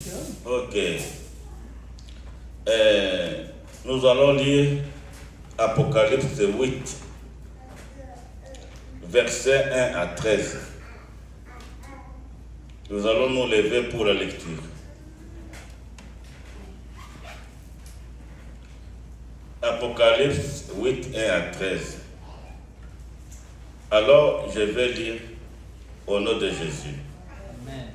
Ok. Nous allons lire Apocalypse 8, versets 1 à 13. Nous allons nous lever pour la lecture. Apocalypse 8, 1 à 13. Alors, je vais lire au nom de Jésus. Amen.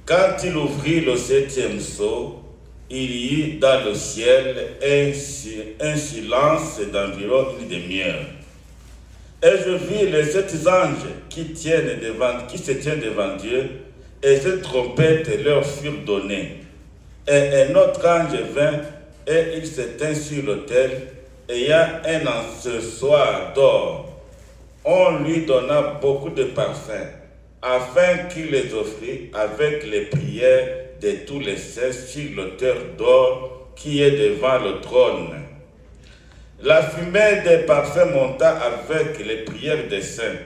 Quand il ouvrit le septième sceau, il y eut dans le ciel un silence d'environ une demi-heure. Et je vis les 7 anges qui se tiennent devant Dieu, et ces trompettes leur furent données. Et un autre ange vint, et il s'éteint sur l'autel, ayant un encensoir d'or. On lui donna beaucoup de parfums, afin qu'il les offrit avec les prières de tous les saints sur l'autel d'or qui est devant le trône. La fumée des parfums monta avec les prières des saints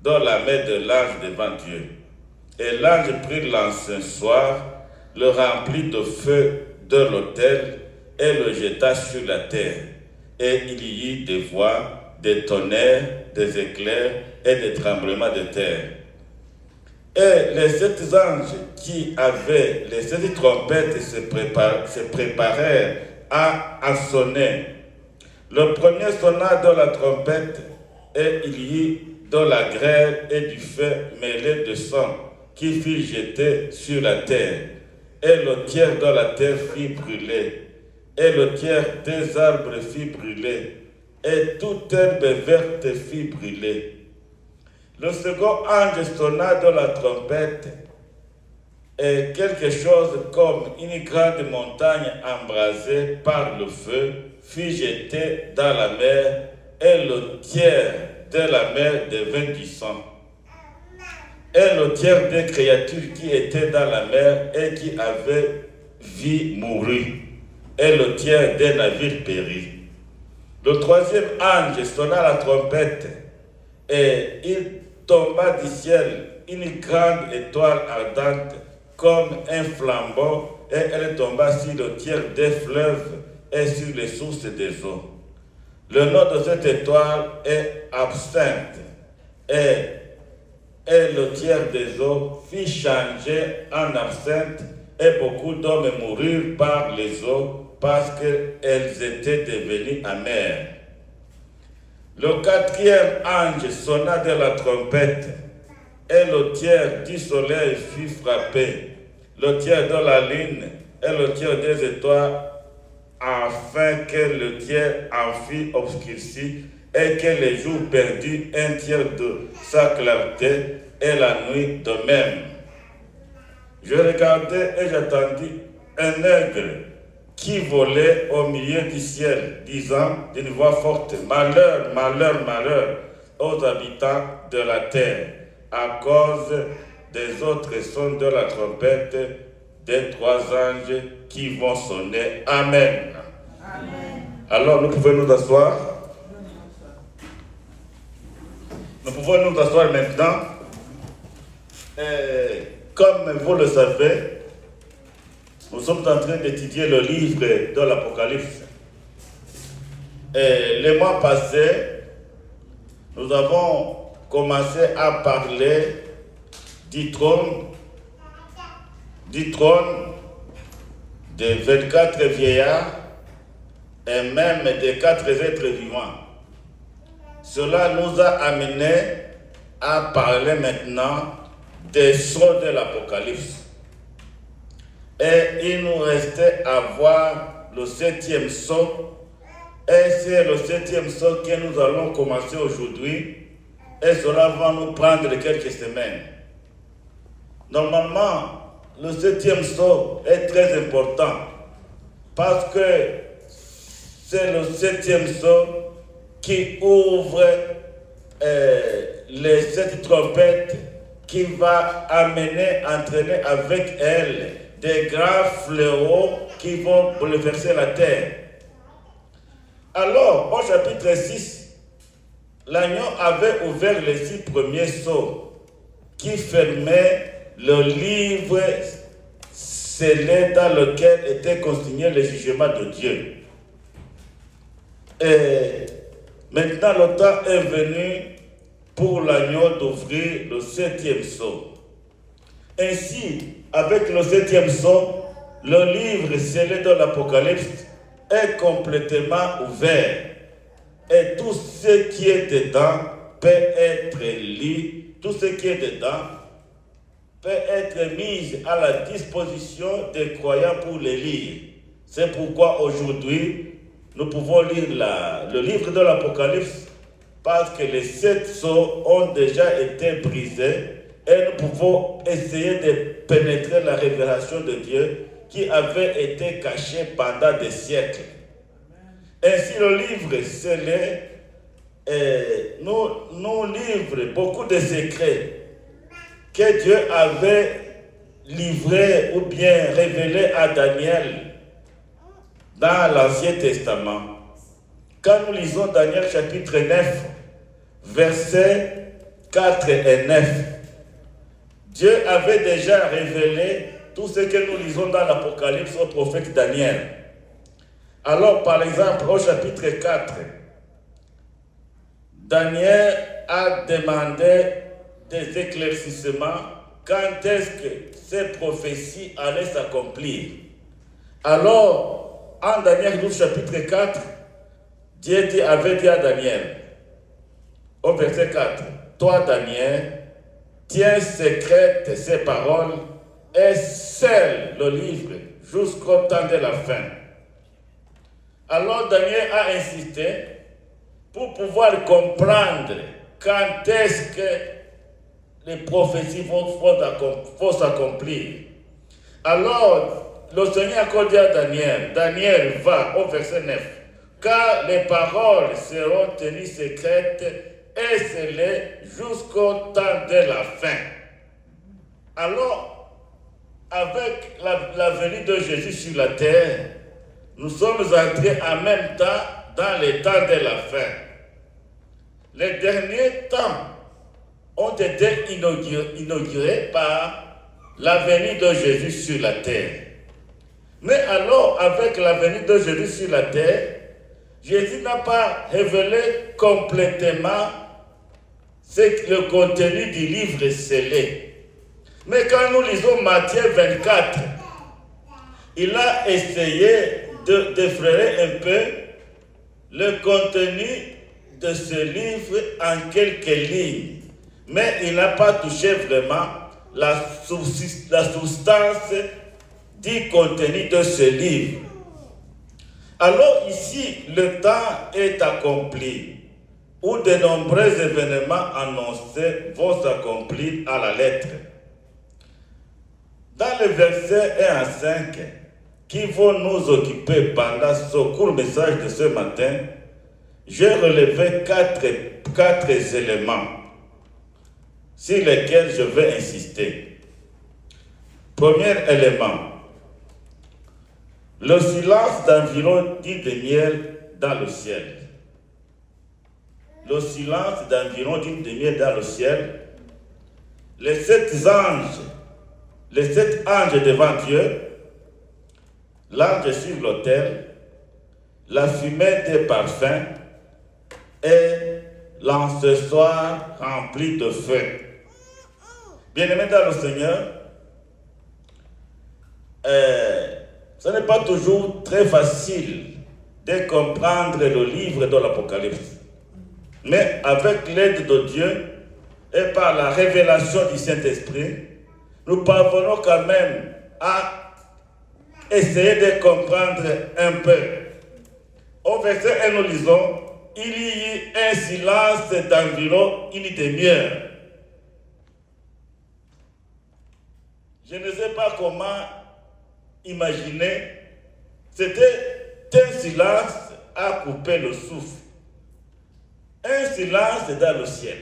dans la main de l'ange devant Dieu. Et l'ange prit l'encensoir, le remplit de feu de l'autel et le jeta sur la terre. Et il y eut des voix, des tonnerres, des éclairs et des tremblements de terre. Et les 7 anges qui avaient les 7 trompettes se préparèrent à sonner. Le premier sonna dans la trompette, et il y eut dans la grêle et du feu mêlé de sang qui fut jeté sur la terre. Et le tiers de la terre fit brûler, et le tiers des arbres fit brûler, et toute herbe verte fit brûler. Le second ange sonna dans la trompette, et quelque chose comme une grande montagne embrasée par le feu fut jeté dans la mer, et le tiers de la mer devint du sang. Et le tiers des créatures qui étaient dans la mer et qui avaient vie mourut, et le tiers des navires périt. Le troisième ange sonna la trompette, et il tomba du ciel une grande étoile ardente comme un flambeau, et elle tomba sur le tiers des fleuves et sur les sources des eaux. Le nom de cette étoile est Absinthe, et le tiers des eaux fit changer en absinthe, et beaucoup d'hommes moururent par les eaux parce qu'elles étaient devenues amères. Le quatrième ange sonna de la trompette, et le tiers du soleil fut frappé, le tiers de la lune et le tiers des étoiles, afin que le tiers en fût obscurci, et que les jours perdus un tiers de sa clarté, et la nuit de même. Je regardais et j'attendis un aigle qui volait au milieu du ciel, disant d'une voix forte: Malheur, malheur, malheur aux habitants de la terre, à cause des autres sons de la trompette des 3 anges qui vont sonner. Amen. Amen. Alors nous pouvons nous asseoir. Nous pouvons nous asseoir maintenant. Comme vous le savez, nous sommes en train d'étudier le livre de l'Apocalypse. Le mois passé, nous avons commencé à parler du trône des 24 vieillards et même des 4 êtres vivants. Cela nous a amené à parler maintenant des sceaux de l'Apocalypse. Et il nous restait à voir le 7e sceau. Et c'est le 7e sceau que nous allons commencer aujourd'hui. Et cela va nous prendre quelques semaines. Normalement, le 7e sceau est très important parce que c'est le 7e sceau qui ouvre les 7 trompettes qui va entraîner avec elle des grands fléaux qui vont bouleverser la terre. Alors, au chapitre 6, l'agneau avait ouvert les 6 premiers sceaux qui fermaient le livre scellé dans lequel était consigné le jugement de Dieu. Et maintenant, le temps est venu pour l'agneau d'ouvrir le 7e sceau. Ainsi, avec le 7e sceau, le livre scellé de l'Apocalypse est complètement ouvert. Et tout ce qui est dedans peut être lu, tout ce qui est dedans peut être mis à la disposition des croyants pour les lire. C'est pourquoi aujourd'hui, nous pouvons lire le livre de l'Apocalypse parce que les 7 sceaux ont déjà été brisés et nous pouvons essayer de pénétrer la révélation de Dieu qui avait été cachée pendant des siècles. Ainsi, le livre scellé nous livre beaucoup de secrets que Dieu avait livrés ou bien révélés à Daniel dans l'Ancien Testament. Quand nous lisons Daniel chapitre 9, versets 4 et 9, Dieu avait déjà révélé tout ce que nous lisons dans l'Apocalypse au prophète Daniel. Alors, par exemple, au chapitre 4, Daniel a demandé des éclaircissements quand est-ce que ces prophéties allaient s'accomplir. Alors, en Daniel 12, chapitre 4, Dieu avait dit à Daniel, au verset 4, « Toi, Daniel, tiens secrète ces paroles et scelle le livre jusqu'au temps de la fin. » Alors Daniel a insisté pour pouvoir comprendre quand est-ce que les prophéties vont s'accomplir. Alors, le Seigneur a dit à Daniel, Daniel va au verset 9, car les paroles seront tenues secrètes et scellées jusqu'au temps de la fin. Alors, avec la venue de Jésus sur la terre, nous sommes entrés en même temps dans les temps de la fin. Les derniers temps ont été inaugurés par la venue de Jésus sur la terre. Mais alors, avec la venue de Jésus sur la terre, Jésus n'a pas révélé complètement le contenu du livre scellé. Mais quand nous lisons Matthieu 24, il a essayé d'effleurer un peu le contenu de ce livre en quelques lignes. Mais il n'a pas touché vraiment la substance du contenu de ce livre. Alors ici, le temps est accompli, où de nombreux événements annoncés vont s'accomplir à la lettre. Dans les versets 1 à 5, qui vont nous occuper pendant ce court message de ce matin, j'ai relevé quatre éléments sur lesquels je vais insister. Premier élément, le silence d'environ 10 demi-heures dans le ciel. Le silence d'environ 10 demi-heures dans le ciel. Les 7 anges devant Dieu, l'ange sur l'autel, la fumée des parfums et l'encensoir rempli de feu. Bien-aimés dans le Seigneur, ce n'est pas toujours très facile de comprendre le livre de l'Apocalypse. Mais avec l'aide de Dieu et par la révélation du Saint-Esprit, nous parvenons quand même à essayer de comprendre un peu. Au verset 1, nous lisons, il y eut un silence d'environ une demi-heure. Je ne sais pas comment imaginer. C'était un silence à couper le souffle. Un silence dans le ciel.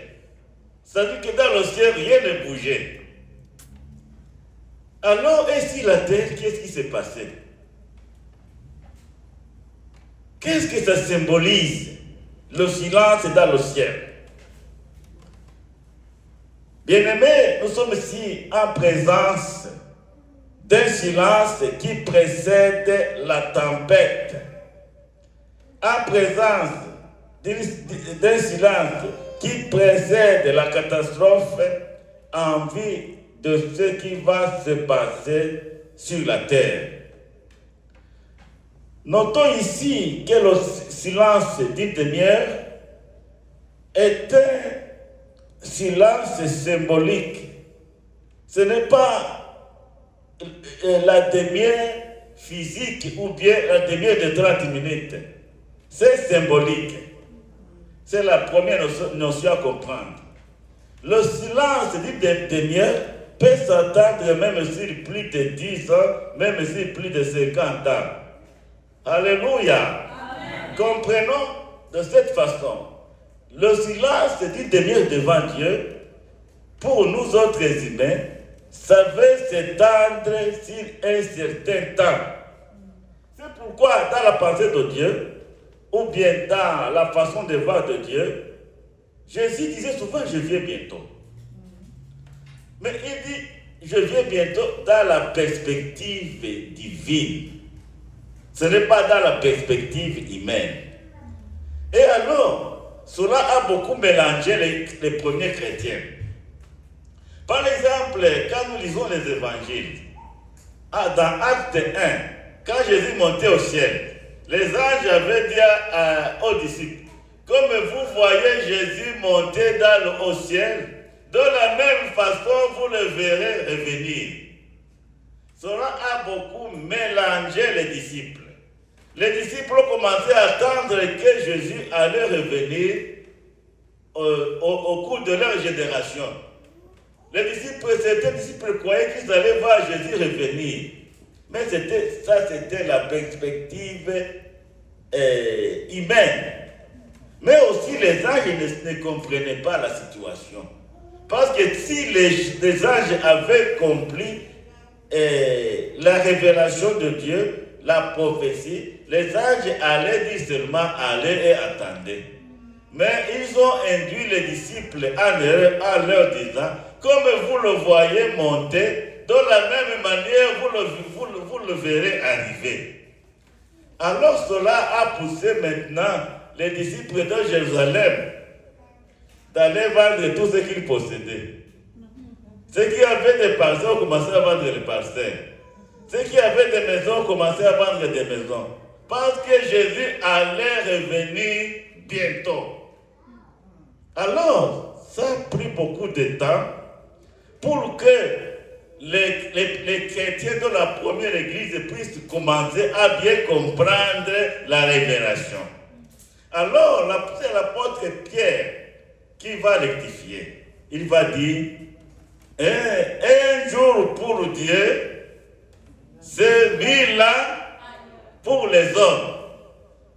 C'est-à-dire que dans le ciel, rien ne bougeait. Alors, et sur la terre, qu'est-ce qui s'est passé? Qu'est-ce que ça symbolise? Le silence dans le ciel. Bien-aimés, nous sommes ici en présence d'un silence qui précède la tempête, en présence d'un silence qui précède la catastrophe, en vue de ce qui va se passer sur la terre. Notons ici que le silence dit demi-heure est un silence symbolique. Ce n'est pas la demi-heure physique ou bien la demi-heure de 30 minutes. C'est symbolique. C'est la première notion à comprendre. Le silence dit demi-heure peut s'attendre même sur plus de 10 ans, même sur plus de 50 ans. Alléluia. Amen. Comprenons de cette façon. Le silence dit demi-heure devant Dieu, pour nous autres humains, ça veut s'étendre sur un certain temps. C'est pourquoi dans la pensée de Dieu, ou bien dans la façon de voir de Dieu, Jésus disait souvent, je viens bientôt. Mais il dit, je viens bientôt dans la perspective divine. Ce n'est pas dans la perspective humaine. Et alors, cela a beaucoup mélangé les premiers chrétiens. Par exemple, quand nous lisons les évangiles, dans Acte 1, quand Jésus montait au ciel, les anges avaient dit aux disciples, comme vous voyez Jésus monter au ciel, de la même façon vous le verrez revenir. Cela a beaucoup mélangé les disciples. Les disciples ont commencé à attendre que Jésus allait revenir au cours de leur génération. Les disciples, certains disciples croyaient qu'ils allaient voir Jésus revenir. Mais c'était la perspective humaine. Mais aussi les anges ne comprenaient pas la situation. Parce que si les anges avaient compris la révélation de Dieu, la prophétie, les anges allaient dire seulement allez et attendez. Mais ils ont induit les disciples en erreur en leur disant, comme vous le voyez monter, de la même manière vous le verrez arriver. Alors cela a poussé maintenant les disciples de Jérusalem d'aller vendre tout ce qu'ils possédaient. Ceux qui avaient des parcelles ont commencé à vendre les parcelles. Ceux qui avaient des maisons ont commencé à vendre des maisons. Parce que Jésus allait revenir bientôt. Alors, ça a pris beaucoup de temps pour que les chrétiens de la première église puissent commencer à bien comprendre la révélation. Alors, c'est l'apôtre Pierre qui va rectifier. Il va dire, un jour pour Dieu, c'est 1000 ans pour les hommes.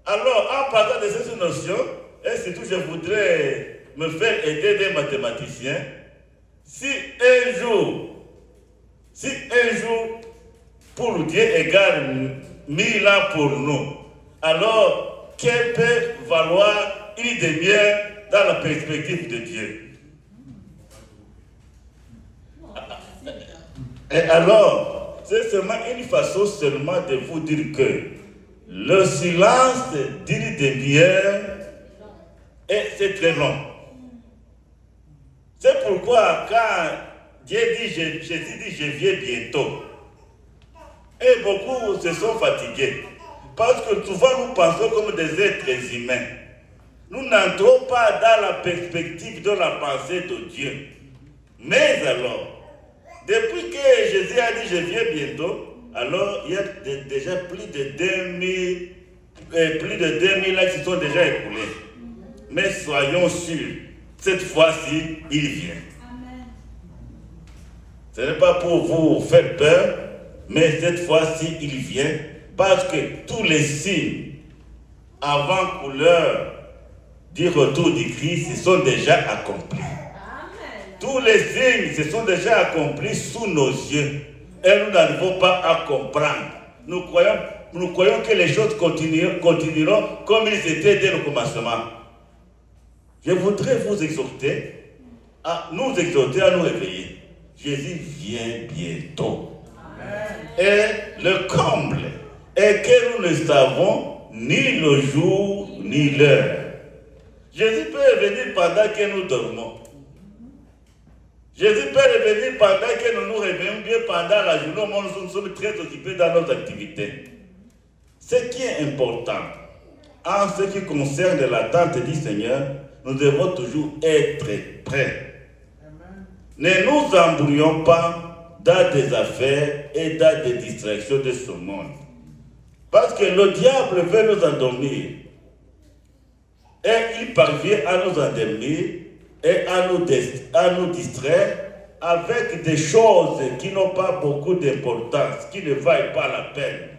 Alors, en parlant de cette notion, et surtout je voudrais me faire aider des mathématiciens, si un jour pour Dieu égale 1000 ans pour nous, alors quel peut valoir une demi-heure dans la perspective de Dieu? Et alors, c'est seulement une façon seulement de vous dire que le silence d'une demi-heure, c'est très long. C'est pourquoi quand Dieu dit, Jésus dit, je viens bientôt, et beaucoup se sont fatigués. Parce que souvent nous pensons comme des êtres humains. Nous n'entrons pas dans la perspective de la pensée de Dieu. Mais alors, depuis que Jésus a dit je viens bientôt, alors il y a déjà plus de 2000 ans qui sont déjà écoulés. Mais soyons sûrs, cette fois-ci, il vient. Amen. Ce n'est pas pour vous faire peur, mais cette fois-ci, il vient. Parce que tous les signes avant-couleurs du retour du Christ sont déjà accomplis. Tous les signes se sont déjà accomplis sous nos yeux. Et nous n'arrivons pas à comprendre. Nous croyons que les choses continueront comme ils étaient dès le commencement. Je voudrais vous exhorter à nous réveiller. Jésus vient bientôt. Amen. est le comble et que nous ne savons ni le jour ni l'heure. Jésus peut revenir pendant que nous dormons. Jésus peut revenir pendant que nous nous réveillons, bien pendant la journée, au moment où nous sommes très occupés dans nos activités. Ce qui est important, en ce qui concerne l'attente du Seigneur, nous devons toujours être prêts. Ne nous embrouillons pas dans des affaires et dans des distractions de ce monde. Parce que le diable veut nous endormir. Et il parvient à nous endormir et à nous distraire avec des choses qui n'ont pas beaucoup d'importance, qui ne valent pas la peine.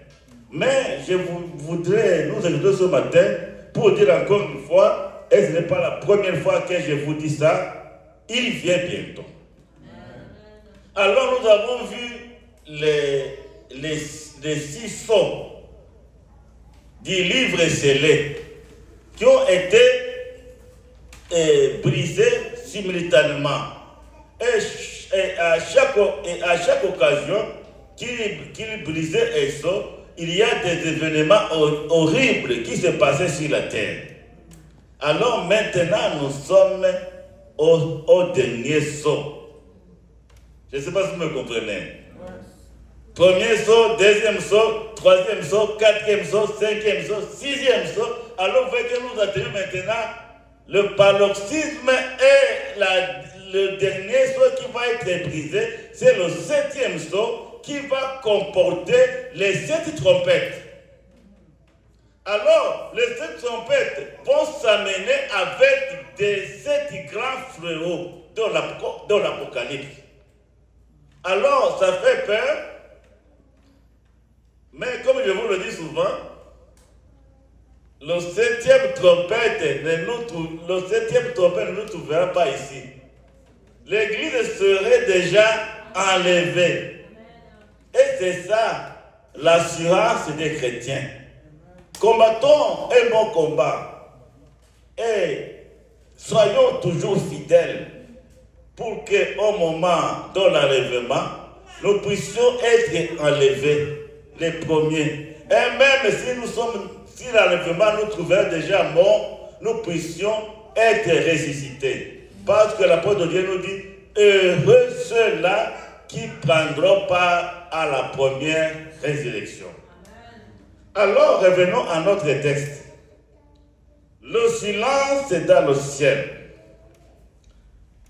Mais je voudrais nous inviter ce matin pour dire encore une fois, et ce n'est pas la première fois que je vous dis ça, il vient bientôt. Alors nous avons vu les 6 sceaux du livre scellé qui ont été brisés simultanément. Et à chaque occasion qu'il brisait un sceau, il y a des événements horribles qui se passaient sur la terre. Alors maintenant, nous sommes au dernier sceau. Je ne sais pas si vous me comprenez. Premier saut, deuxième saut, troisième saut, quatrième saut, cinquième saut, sixième saut. Alors vous voyez que nous atteignons maintenant le paroxysme et le dernier saut qui va être brisé, c'est le 7e saut qui va comporter les 7 trompettes. Alors, les 7 trompettes vont s'amener avec des 7 grands fléaux dans l'Apocalypse. Alors, ça fait peur, mais comme je vous le dis souvent, le 7e trompette ne nous trouvera pas ici. L'église serait déjà enlevée. Et c'est ça l'assurance des chrétiens. Combattons un bon combat et soyons toujours fidèles pour qu'au moment de l'enlèvement, nous puissions être enlevés, les premiers. Et même si l'enlèvement nous trouvait déjà morts, nous puissions être ressuscités. Parce que l'apôtre de Dieu nous dit, heureux ceux-là qui prendront part à la première résurrection. Alors, revenons à notre texte. Le silence dans le ciel,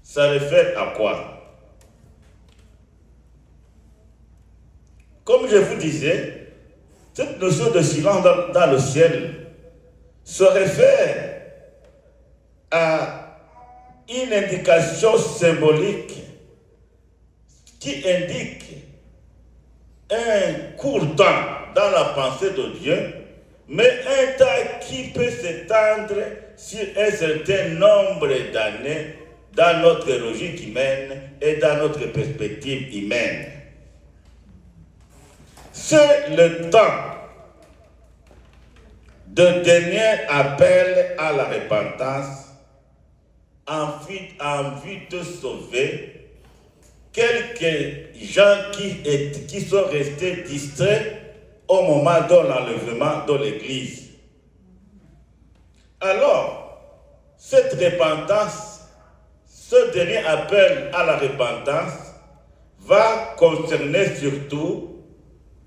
ça réfère à quoi? Comme je vous disais, cette notion de silence dans le ciel se réfère à une indication symbolique qui indique un court temps dans la pensée de Dieu, mais un temps qui peut s'étendre sur un certain nombre d'années dans notre logique humaine et dans notre perspective humaine. C'est le temps de dernier appel à la repentance en vue de sauver quelques gens qui sont restés distraits au moment de l'enlèvement de l'Église. Alors, cette repentance, ce dernier appel à la repentance va concerner surtout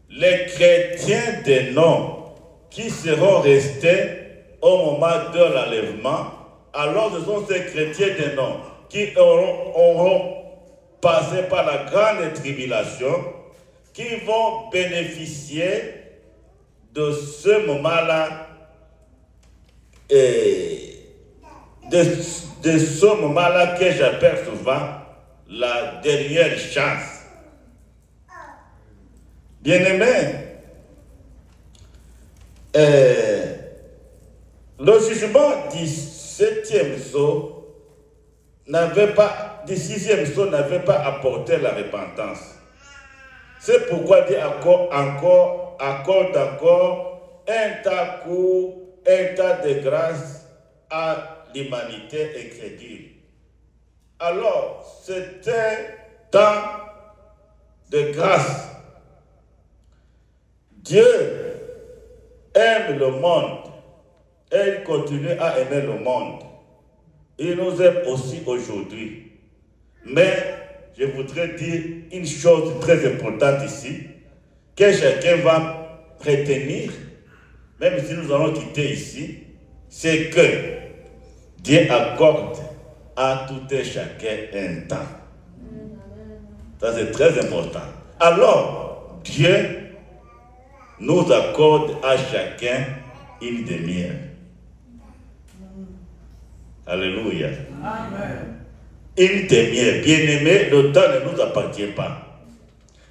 les chrétiens des noms qui seront restés au moment de l'enlèvement. Alors, ce sont ces chrétiens des noms qui auront passé par la grande tribulation, qui vont bénéficier de ce moment-là, de ce moment-là que j'appelle souvent la dernière chance. Bien-aimés, le jugement du 7e sceau du 6e sceau n'avait pas apporté la repentance. C'est pourquoi Dieu accorde encore un tas court, un tas de grâce à l'humanité incrédule. Alors, c'était temps de grâce Dieu aime le monde et il continue à aimer le monde. Il nous aime aussi aujourd'hui. Mais je voudrais dire une chose très importante ici, que chacun va retenir, même si nous allons quitter ici, c'est que Dieu accorde à tout et chacun un temps. Ça c'est très important. Alors, Dieu nous accorde à chacun une demi-heure. Alléluia. Amen. Une demi-heure. Bien-aimé, le temps ne nous appartient pas.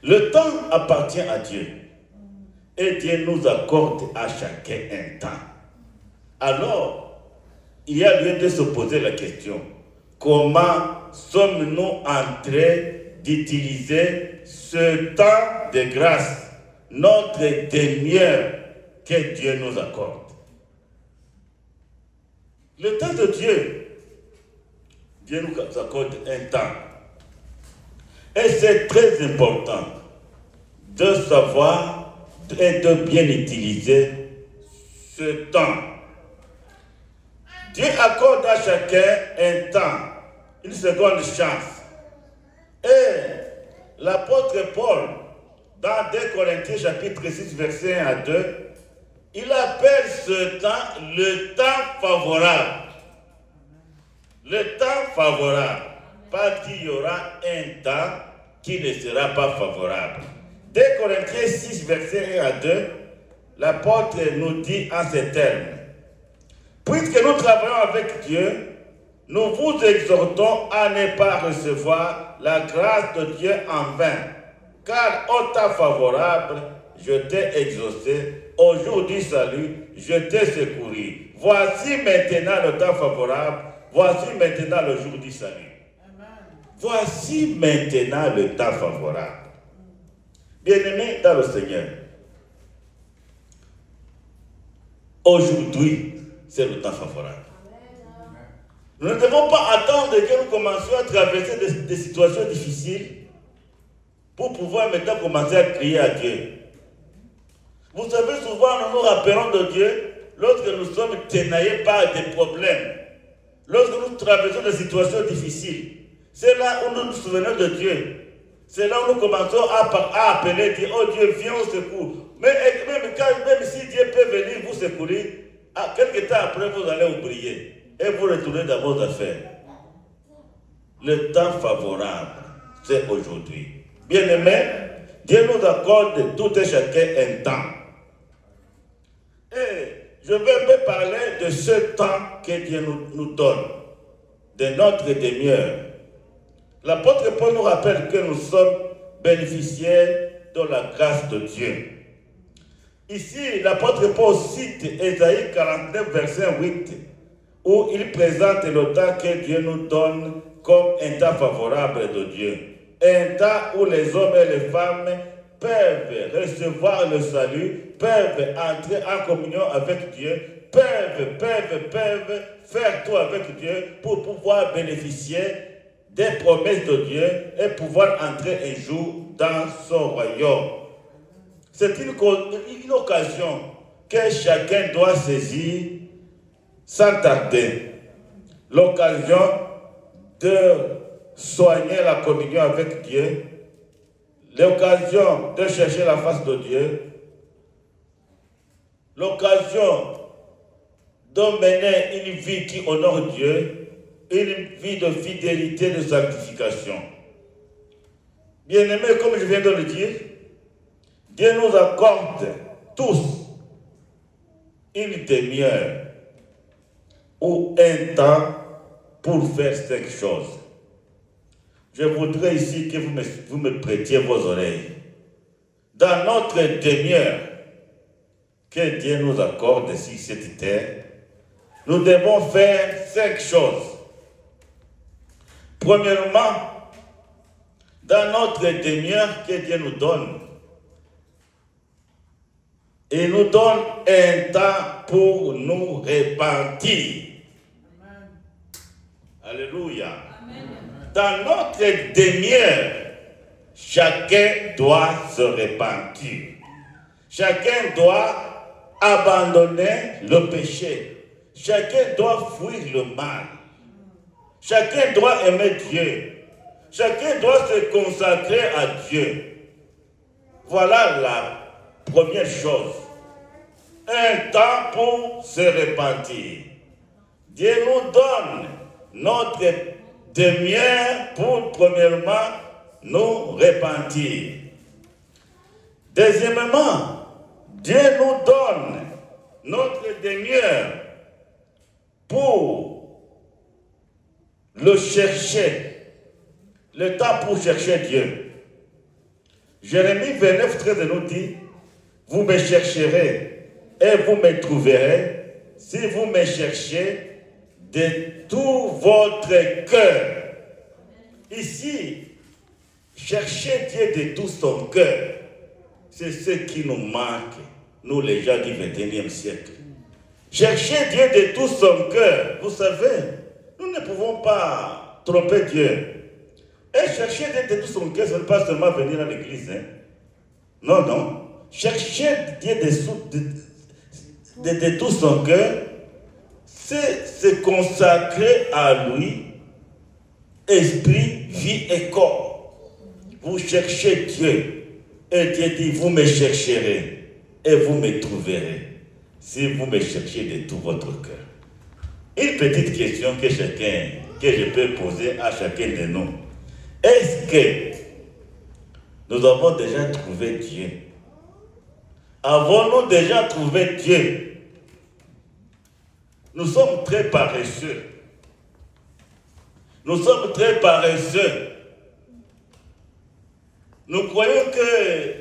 Le temps appartient à Dieu. Et Dieu nous accorde à chacun un temps. Alors, il y a lieu de se poser la question. Comment sommes-nous en train d'utiliser ce temps de grâce, notre demi-heure que Dieu nous accorde? Le temps de Dieu, Dieu nous accorde un temps. Et c'est très important de savoir et de bien utiliser ce temps. Dieu accorde à chacun un temps, une seconde chance. Et l'apôtre Paul, dans 2 Corinthiens chapitre 6, verset 1 à 2, il appelle ce temps le temps favorable. Le temps favorable. Pas qu'il y aura un temps qui ne sera pas favorable. 2 Corinthiens 6, verset 1 à 2, l'apôtre nous dit en ces termes. Puisque nous travaillons avec Dieu, nous vous exhortons à ne pas recevoir la grâce de Dieu en vain. Car au temps favorable, je t'ai exaucé. Au jour du salut, je t'ai secouru. Voici maintenant le temps favorable. Voici maintenant le jour du salut. Amen. Voici maintenant le temps favorable. Bien-aimés dans le Seigneur, aujourd'hui, c'est le temps favorable. Nous ne devons pas attendre que nous commencions à traverser des situations difficiles pour pouvoir maintenant commencer à crier à Dieu. Vous savez, souvent nous nous rappelons de Dieu lorsque nous sommes tenaillés par des problèmes, lorsque nous traversons des situations difficiles. C'est là où nous nous souvenons de Dieu. C'est là où nous commençons à appeler Dieu. Oh Dieu, viens au secours. Mais même si Dieu peut venir vous secourir, quelque temps après vous allez oublier. Et vous retournez dans vos affaires. Le temps favorable, c'est aujourd'hui. Bien-aimés, Dieu nous accorde tout et chacun un temps. Et je vais me parler de ce temps que Dieu nous donne, de notre demi-heure. L'apôtre Paul nous rappelle que nous sommes bénéficiaires de la grâce de Dieu. Ici, l'apôtre Paul cite Ésaïe 49, verset 8, où il présente le temps que Dieu nous donne comme un temps favorable de Dieu. Un temps où les hommes et les femmes peuvent recevoir le salut, peuvent entrer en communion avec Dieu, peuvent faire tout avec Dieu pour pouvoir bénéficier des promesses de Dieu et pouvoir entrer un jour dans son royaume. C'est une occasion que chacun doit saisir sans tarder. L'occasion de soigner la communion avec Dieu, l'occasion de chercher la face de Dieu, l'occasion de mener une vie qui honore Dieu, une vie de fidélité, de sanctification. Bien-aimés, comme je viens de le dire, Dieu nous accorde tous une demi-heure ou un temps pour faire quelque chose. Je voudrais ici que vous me prêtiez vos oreilles. Dans notre demi-heure que Dieu nous accorde sur cette terre, nous devons faire 5 choses. Premièrement, dans notre demi-heure que Dieu nous donne, il nous donne un temps pour nous repentir. Amen. Alléluia. Amen. Dans notre demi-heure, chacun doit se repentir. Chacun doit abandonner le péché. Chacun doit fuir le mal. Chacun doit aimer Dieu. Chacun doit se consacrer à Dieu. Voilà la première chose. Un temps pour se repentir. Dieu nous donne notre demi-heure pour, premièrement, nous repentir. Deuxièmement, Dieu nous donne notre demi-heure pour le chercher. Le temps pour chercher Dieu. Jérémie 29, 13 nous dit, vous me chercherez et vous me trouverez si vous me cherchez de tout votre cœur. Ici, chercher Dieu de tout son cœur, c'est ce qui nous manque, nous les gens du 21e siècle. Chercher Dieu de tout son cœur, vous savez, nous ne pouvons pas tromper Dieu. Et chercher Dieu de tout son cœur, ce n'est pas seulement venir à l'église. Hein. Non, non. Chercher Dieu de tout son cœur, c'est se consacrer à lui, esprit, vie et corps. Vous cherchez Dieu, et Dieu dit, vous me chercherez, et vous me trouverez, si vous me cherchez de tout votre cœur. Une petite question que je peux poser à chacun de nous. Est-ce que nous avons déjà trouvé Dieu? Avons-nous déjà trouvé Dieu? Nous sommes très paresseux. Nous sommes très paresseux. Nous croyons que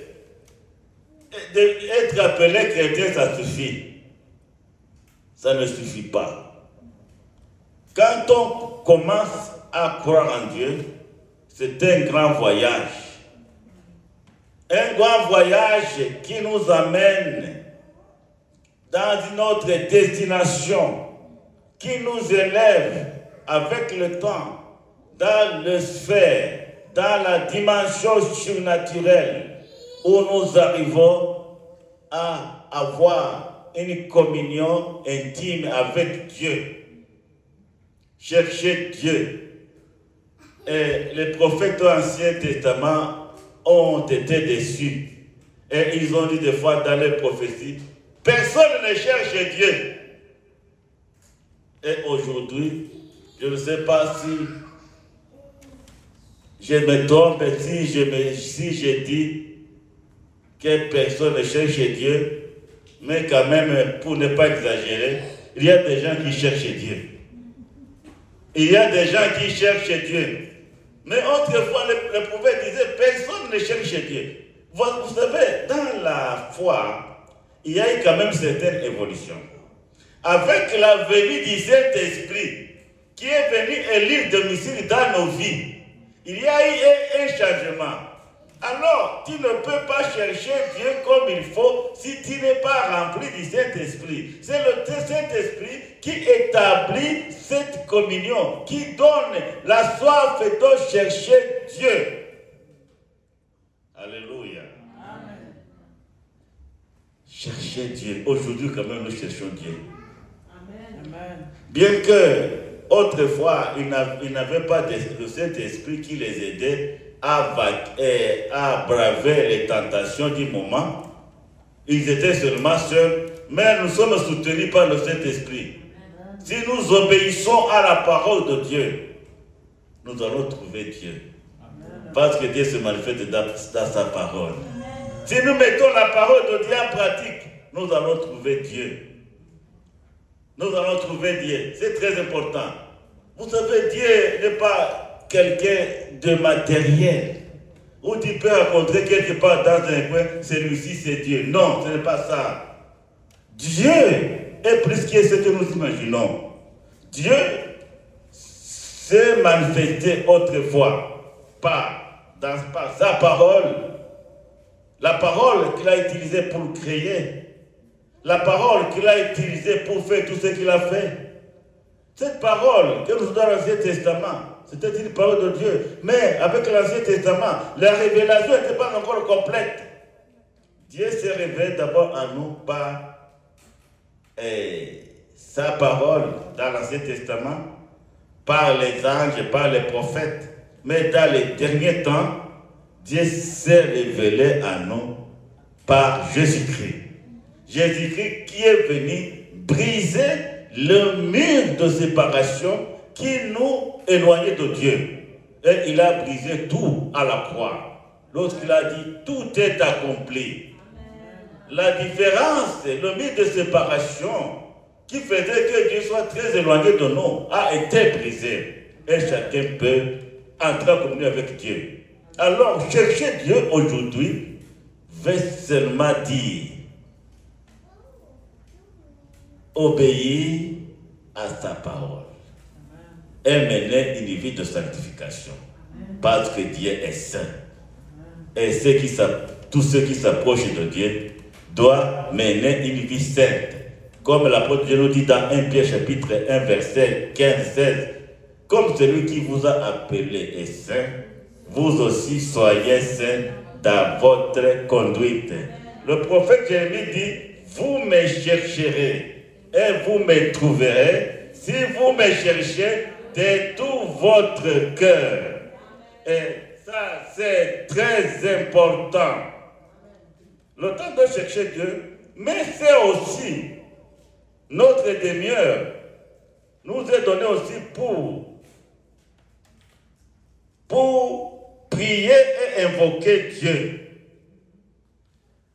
être appelé chrétien, ça suffit. Ça ne suffit pas. Quand on commence à croire en Dieu, c'est un grand voyage. Un grand voyage qui nous amène dans une autre destination, qui nous élève avec le temps dans le sphère, dans la dimension surnaturelle où nous arrivons à avoir une communion intime avec Dieu. Chercher Dieu. Et les prophètes de l'Ancien Testament ont été déçus. Et ils ont dit des fois dans les prophéties, personne ne cherche Dieu. Et aujourd'hui, je ne sais pas si je me trompe, si je dis que personne ne cherche Dieu, mais quand même, pour ne pas exagérer, il y a des gens qui cherchent Dieu. Il y a des gens qui cherchent Dieu. Mais autrefois, le prophète disait, personne ne cherche Dieu. Vous savez, dans la foi, il y a eu quand même certaines évolutions. Avec la venue du Saint-Esprit, qui est venu élire domicile dans nos vies, il y a eu un changement. Alors, tu ne peux pas chercher Dieu comme il faut si tu n'es pas rempli du Saint-Esprit. C'est le Saint-Esprit qui établit cette communion, qui donne la soif de chercher Dieu. Alléluia. Amen. Chercher Dieu. Aujourd'hui, quand même, nous cherchons Dieu. Amen. Bien que, autrefois, ils n'avaient pas le Saint-Esprit qui les aidait à braver les tentations du moment. Ils étaient seulement seuls, mais nous sommes soutenus par le Saint-Esprit. Si nous obéissons à la parole de Dieu, nous allons trouver Dieu. Parce que Dieu se manifeste dans sa parole. Si nous mettons la parole de Dieu en pratique, nous allons trouver Dieu. Nous allons trouver Dieu. C'est très important. Vous savez, Dieu n'est pas quelqu'un de matériel, où tu peux rencontrer quelque part dans un coin, celui-ci c'est Dieu. Non, ce n'est pas ça. Dieu est plus que ce que nous imaginons. Dieu s'est manifesté autrefois par sa parole, la parole qu'il a utilisée pour créer, la parole qu'il a utilisée pour faire tout ce qu'il a fait. Cette parole que nous avons dans l'Ancien Testament, c'était une parole de Dieu. Mais avec l'Ancien Testament, la révélation n'était pas encore complète. Dieu s'est révélé d'abord à nous par sa parole dans l'Ancien Testament, par les anges, par les prophètes. Mais dans les derniers temps, Dieu s'est révélé à nous par Jésus-Christ. Jésus-Christ qui est venu briser le mur de séparation qui nous éloignait de Dieu. Et il a brisé tout à la croix. Lorsqu'il a dit tout est accompli. La différence, le mur de séparation qui faisait que Dieu soit très éloigné de nous a été brisé. Et chacun peut entrer en communion avec Dieu. Alors, chercher Dieu aujourd'hui veut seulement dire obéir à sa parole et mener une vie de sanctification parce que Dieu est saint. Et tous ceux qui s'approchent de Dieu doivent mener une vie sainte. Comme l'apôtre Dieu nous dit dans 1 Pierre chapitre 1 verset 15-16, comme celui qui vous a appelé est saint, vous aussi soyez saints dans votre conduite. Le prophète Jérémie dit, vous me chercherez et vous me trouverez si vous me cherchez de tout votre cœur. Et ça, c'est très important. Le temps de chercher Dieu, mais c'est aussi notre demi-heure nous est donné aussi pour prier et invoquer Dieu.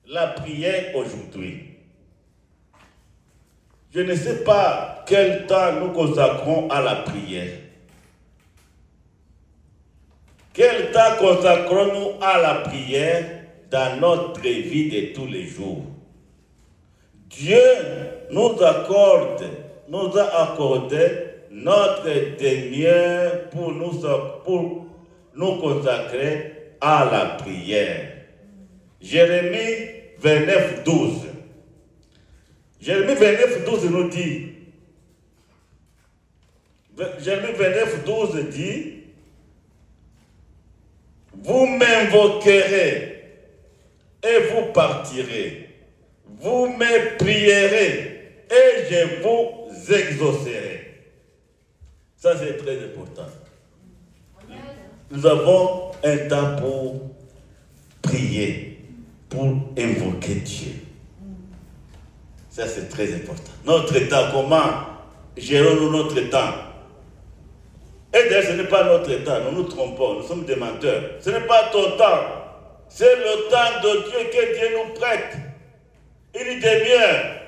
La prière aujourd'hui. Je ne sais pas quel temps nous consacrons à la prière. Quel temps consacrons-nous à la prière dans notre vie de tous les jours? Dieu nous a accordé notre demi-heure pour nous consacrer à la prière. Jérémie 29, 12. Jérémie 29, 12 nous dit, Jérémie 29, 12 dit, vous m'invoquerez et vous partirez. Vous me prierez et je vous exaucerai. Ça, c'est très important. Nous avons un temps pour prier, pour invoquer Dieu. Ça, c'est très important. Notre temps, comment gérons-nous notre temps? Et d'ailleurs, ce n'est pas notre temps, nous nous trompons, nous sommes des menteurs. Ce n'est pas ton temps, c'est le temps de Dieu que Dieu nous prête. Une demi-heure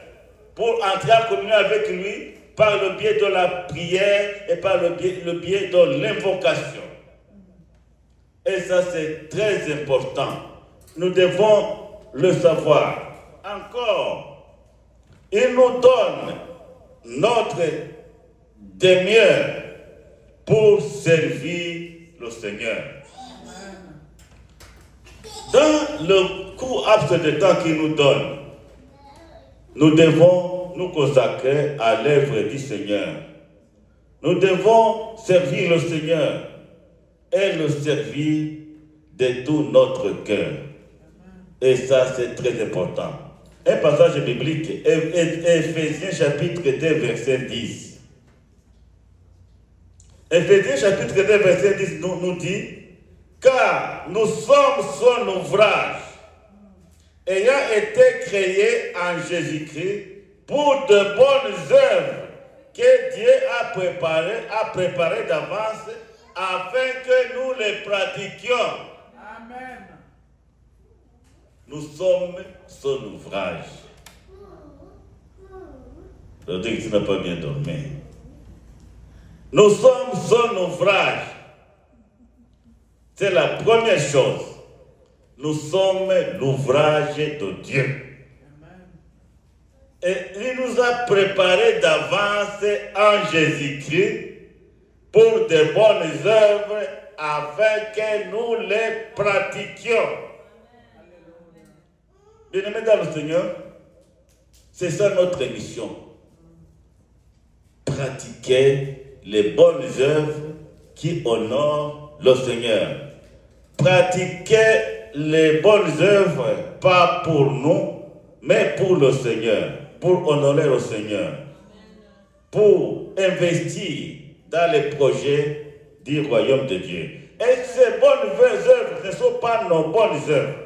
pour entrer en communion avec lui par le biais de la prière et par le biais de l'invocation. Et ça, c'est très important. Nous devons le savoir. Encore, il nous donne notre demi-heure pour servir le Seigneur. Dans le court laps de temps qu'il nous donne, nous devons nous consacrer à l'œuvre du Seigneur. Nous devons servir le Seigneur et le servir de tout notre cœur. Et ça, c'est très important. Un passage biblique, Éphésiens chapitre 2, verset 10. Éphésiens chapitre 2, verset 10 nous dit, car nous sommes son ouvrage, ayant été créés en Jésus-Christ pour de bonnes œuvres que Dieu a préparées d'avance afin que nous les pratiquions. Amen. Nous sommes son ouvrage. Je dis que tu n'as pas bien dormi. Nous sommes son ouvrage. C'est la première chose. Nous sommes l'ouvrage de Dieu. Et il nous a préparés d'avance en Jésus-Christ pour de bonnes œuvres afin que nous les pratiquions. Bien-aimés dans le Seigneur, c'est ça notre mission. Pratiquer les bonnes œuvres qui honorent le Seigneur. Pratiquer les bonnes œuvres, pas pour nous, mais pour le Seigneur, pour honorer le Seigneur, pour investir dans les projets du royaume de Dieu. Et ces bonnes œuvres ne sont pas nos bonnes œuvres.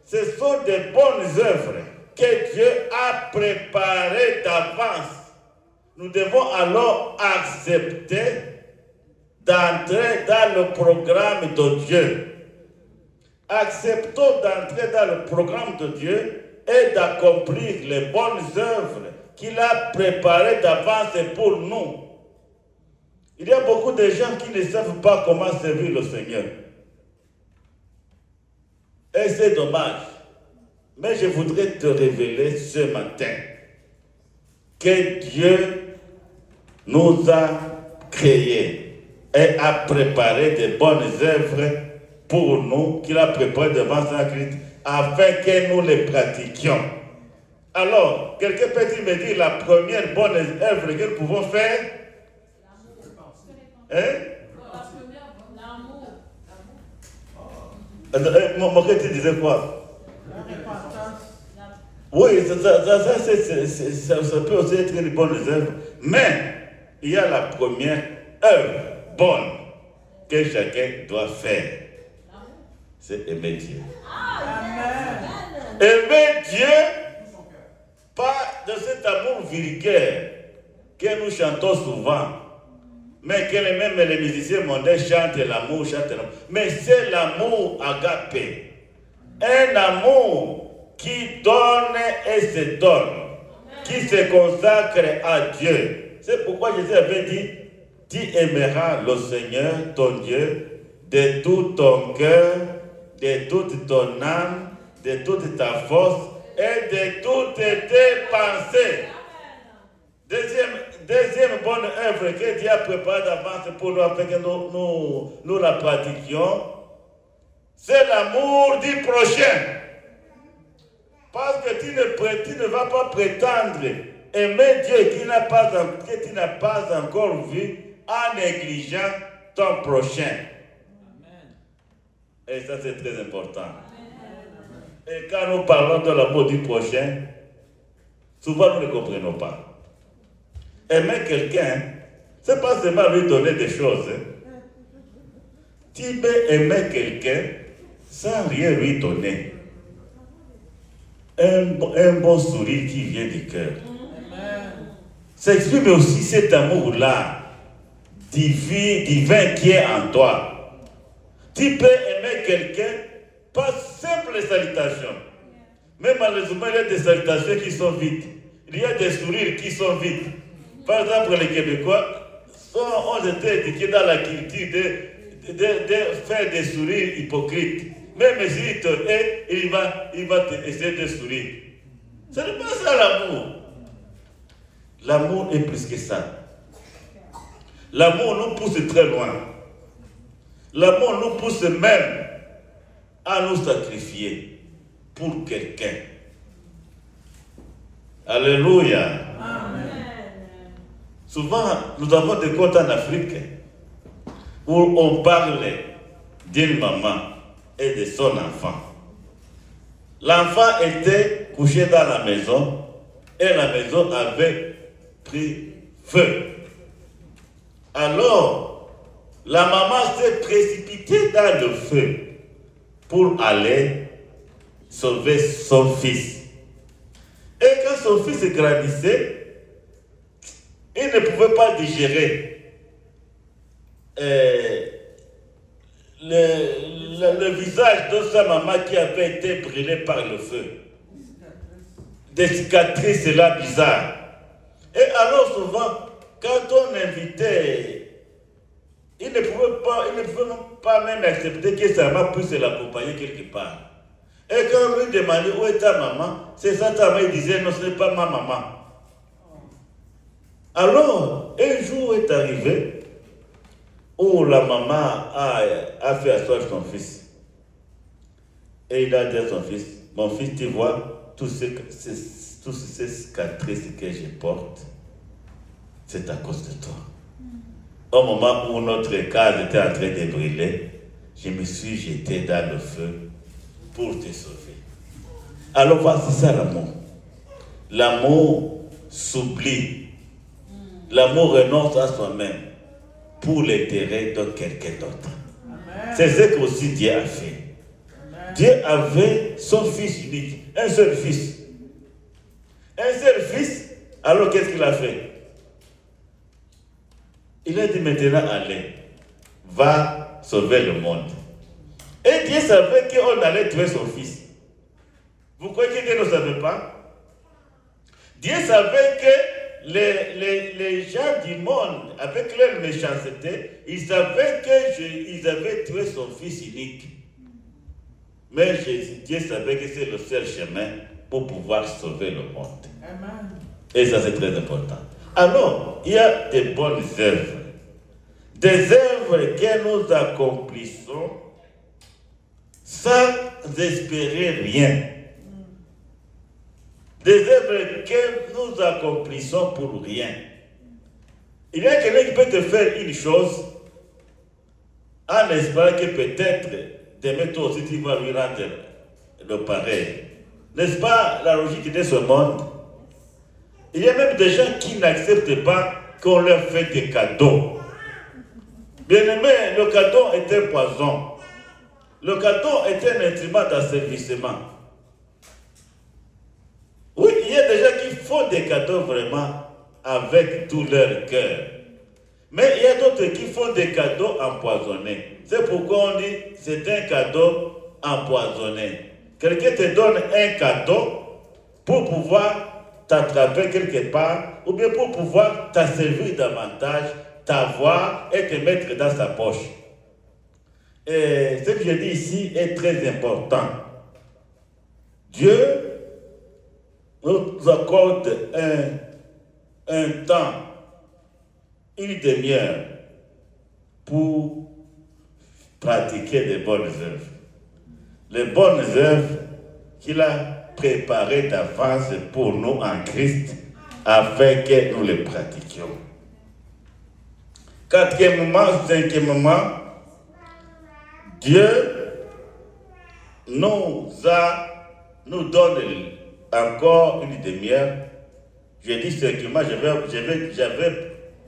Ce sont des bonnes œuvres que Dieu a préparées d'avance. Nous devons alors accepter d'entrer dans le programme de Dieu. Acceptons d'entrer dans le programme de Dieu et d'accomplir les bonnes œuvres qu'il a préparées d'avance pour nous. Il y a beaucoup de gens qui ne savent pas comment servir le Seigneur. Et c'est dommage. Mais je voudrais te révéler ce matin que Dieu nous a créés et a préparé de bonnes œuvres pour nous, qu'il a préparé devant sa Christ, afin que nous les pratiquions. Alors, quelqu'un peut-il me dire la première bonne œuvre que nous pouvons faire? L'amour. Mon tu disais quoi? La repentance. Oui, ça peut aussi être une bonne œuvre. Mais il y a la première œuvre bonne que chacun doit faire. C'est aimer Dieu. Amen. Aimer Dieu, pas de cet amour vulgaire que nous chantons souvent, mais que même les musiciens mondains chantent l'amour, mais c'est l'amour agapé. Un amour qui donne et se donne, qui se consacre à Dieu. C'est pourquoi Jésus avait dit, tu aimeras le Seigneur, ton Dieu, de tout ton cœur, de toute ton âme, de toute ta force et de toutes tes pensées. Deuxième bonne œuvre que Dieu a préparée d'avance pour nous afin que nous la pratiquions, c'est l'amour du prochain. Parce que tu ne vas pas prétendre aimer Dieu que tu n'as pas encore vu en négligeant ton prochain. Et ça, c'est très important. Et quand nous parlons de l'amour du prochain, souvent nous ne comprenons pas. Aimer quelqu'un, ce n'est pas seulement lui donner des choses. Tu peux aimer quelqu'un sans rien lui donner. Un bon sourire qui vient du cœur. S'exprime aussi cet amour-là, divin qui est en toi. Tu peux aimer quelqu'un par simple salutation. Mais malheureusement, il y a des salutations qui sont vides. Il y a des sourires qui sont vides. Par exemple, les Québécois ont été éduqués dans la culture de faire des sourires hypocrites. Même s'il te hait, il va essayer de sourire. Ce n'est pas ça l'amour. L'amour est plus que ça. L'amour nous pousse très loin. L'amour nous pousse même à nous sacrifier pour quelqu'un. Alléluia. Amen. Souvent, nous avons des contes en Afrique où on parle d'une maman et de son enfant. L'enfant était couché dans la maison et la maison avait pris feu. Alors, la maman s'est précipitée dans le feu pour aller sauver son fils. Et quand son fils grandissait, il ne pouvait pas digérer le visage de sa maman qui avait été brûlé par le feu. Des cicatrices là bizarres. Et alors souvent, quand on invitait, il ne pouvait pas même accepter que sa maman puisse l'accompagner quelque part. Et quand on lui demandait où est ta maman, c'est ça ta maman, il disait non, ce n'est pas ma maman. Alors, un jour est arrivé où la maman a fait asseoir son fils. Et il a dit à son fils, mon fils, tu vois, toutes ces cicatrices que je porte, c'est à cause de toi. Au moment où notre case était en train de brûler, je me suis jeté dans le feu pour te sauver. Alors voici ça l'amour. L'amour s'oublie. L'amour renonce à soi-même pour l'intérêt de quelqu'un d'autre. C'est ce que aussi Dieu a fait. Amen. Dieu avait son fils unique, un seul fils. Un seul fils, alors qu'est-ce qu'il a fait? Il a dit maintenant, allez, va sauver le monde. Et Dieu savait qu'on allait tuer son fils. Vous croyez que Dieu ne savait pas? Dieu savait que les gens du monde, avec leur méchanceté, ils savaient qu'ils avaient tué son fils unique. Mais Dieu savait que c'est le seul chemin pour pouvoir sauver le monde. Amen. Et ça, c'est très important. Alors, il y a des bonnes œuvres. Des œuvres que nous accomplissons sans espérer rien. Des œuvres que nous accomplissons pour rien. Il y a quelqu'un qui peut te faire une chose en espérant que peut-être demain toi aussi tu vas lui rendre le pareil. N'est-ce pas la logique de ce monde? Il y a même des gens qui n'acceptent pas qu'on leur fait des cadeaux. Bien aimé, le cadeau est un poison. Le cadeau est un instrument d'asservissement. Oui, il y a des gens qui font des cadeaux vraiment avec tout leur cœur. Mais il y a d'autres qui font des cadeaux empoisonnés. C'est pourquoi on dit c'est un cadeau empoisonné. Quelqu'un te donne un cadeau pour pouvoir t'attraper quelque part ou bien pour pouvoir t'asservir davantage, t'avoir et te mettre dans sa poche. Et ce que je dis ici est très important. Dieu nous accorde un temps, une demi-heure pour pratiquer des bonnes œuvres. Les bonnes œuvres qu'il a préparées d'avance pour nous en Christ afin que nous les pratiquions. Quatrièmement, cinquièmement, Dieu nous donne encore une demi-heure. Je dis cinquièmement, j'avais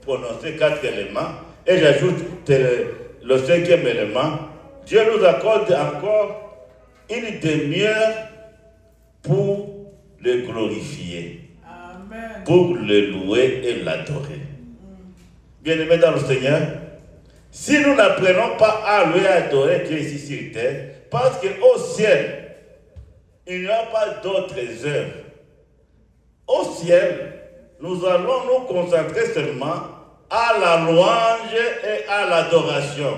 prononcé 4 éléments et j'ajoute le 5e élément. Dieu nous accorde encore une demi-heure pour le glorifier. Amen. Pour le louer et l'adorer. Bien-aimés dans le Seigneur, si nous n'apprenons pas à louer et adorer Dieu ici sur terre, parce qu'au ciel, il n'y a pas d'autres œuvres. Au ciel, nous allons nous concentrer seulement à la louange et à l'adoration.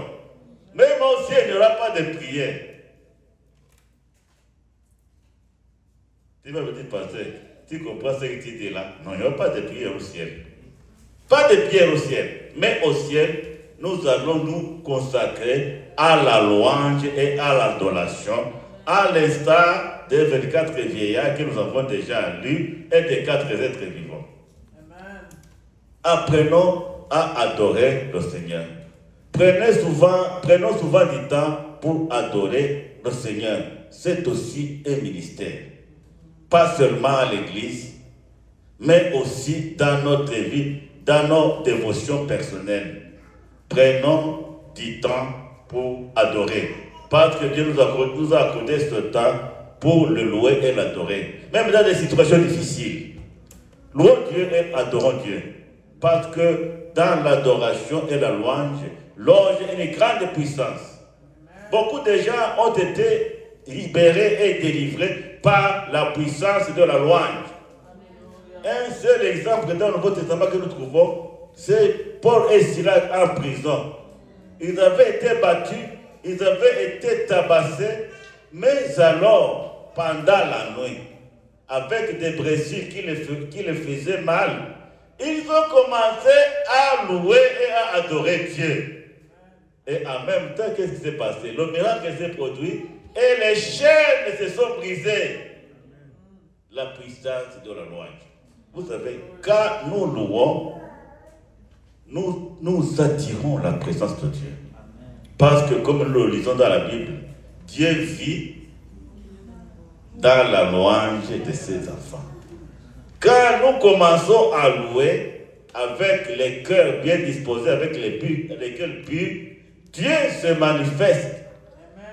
Même au ciel, il n'y aura pas de prière. Tu vas me dire, pasteur, tu comprends ce que tu dis là? Non, il n'y aura pas de prière au ciel. Pas de prière au ciel. Mais au ciel, nous allons nous consacrer à la louange et à l'adoration, à l'instar des 24 vieillards que nous avons déjà lus et des 4 êtres vivants. Amen. Apprenons à adorer le Seigneur. Prenons souvent du temps pour adorer le Seigneur. C'est aussi un ministère. Pas seulement à l'église, mais aussi dans notre vie, dans nos dévotions personnelles. Prenons du temps pour adorer. Parce que Dieu nous a accordé ce temps pour le louer et l'adorer. Même dans des situations difficiles. Louons Dieu et adorons Dieu. Parce que dans l'adoration et la louange, a une grande puissance. Beaucoup de gens ont été libérés et délivrés par la puissance de la louange. Un seul exemple dans le Nouveau Testament que nous trouvons, c'est Paul et Silas en prison. Ils avaient été battus, ils avaient été tabassés, mais alors, pendant la nuit, avec des blessures qui les faisaient mal, ils ont commencé à louer et à adorer Dieu. Et en même temps, qu'est-ce qui s'est passé? Le miracle s'est produit et les chaînes se sont brisées. La puissance de la louange. Vous savez, quand nous louons, nous attirons la présence de Dieu. Parce que comme nous le lisons dans la Bible, Dieu vit dans la louange de ses enfants. Quand nous commençons à louer avec les cœurs bien disposés, avec les cœurs purs, Dieu se manifeste.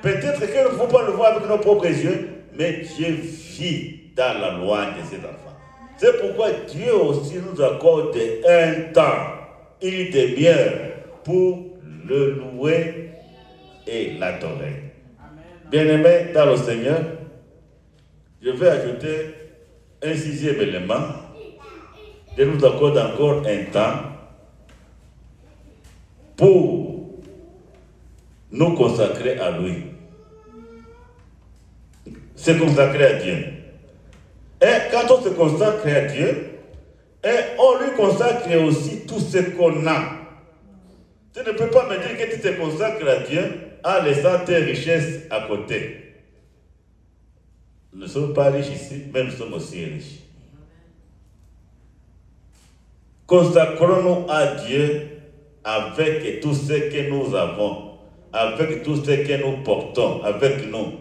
Peut-être qu'il ne faut pas le voir avec nos propres yeux, mais Dieu vit dans la louange de ses enfants. C'est pourquoi Dieu aussi nous accorde un temps, une demi-heure pour le louer et l'adorer. Bien-aimés dans le Seigneur, je vais ajouter un sixième élément. Dieu nous accorde encore un temps pour nous consacrer à lui. Se consacrer à Dieu. Et quand on se consacre à Dieu, et on lui consacre aussi tout ce qu'on a. Tu ne peux pas me dire que tu te consacres à Dieu en laissant tes richesses à côté. Nous ne sommes pas riches ici, mais nous sommes aussi riches. Consacrons-nous à Dieu avec tout ce que nous avons, avec tout ce que nous portons, avec nous.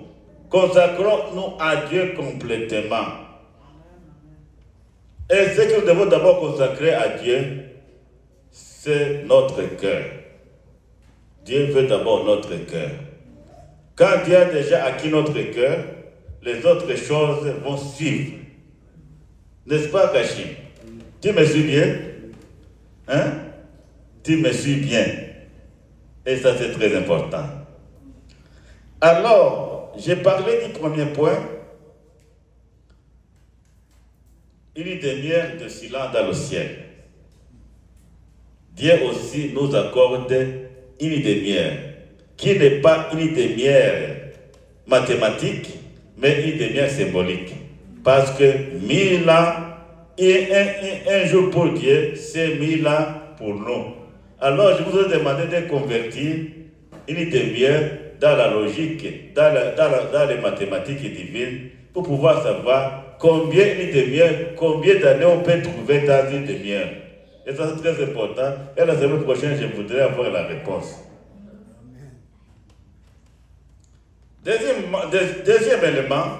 Consacrons-nous à Dieu complètement. Et ce que nous devons d'abord consacrer à Dieu, c'est notre cœur. Dieu veut d'abord notre cœur. Quand Dieu a déjà acquis notre cœur, les autres choses vont suivre. N'est-ce pas, Kachim? Tu me suis bien? Hein? Tu me suis bien. Et ça, c'est très important. Alors, j'ai parlé du premier point. Une demi-heure de silence dans le ciel. Dieu aussi nous accorde une demi-heure, qui n'est pas une demi-heure mathématique, mais une demi-heure symbolique. Parce que 1000 ans, et un jour pour Dieu, c'est 1000 ans pour nous. Alors, je vous ai demandé de convertir une demi-heure dans la logique, dans les mathématiques divines, pour pouvoir savoir combien d'années on peut trouver dans une demi-heure. Et ça, c'est très important. Et la semaine prochaine, je voudrais avoir la réponse. Deuxième élément,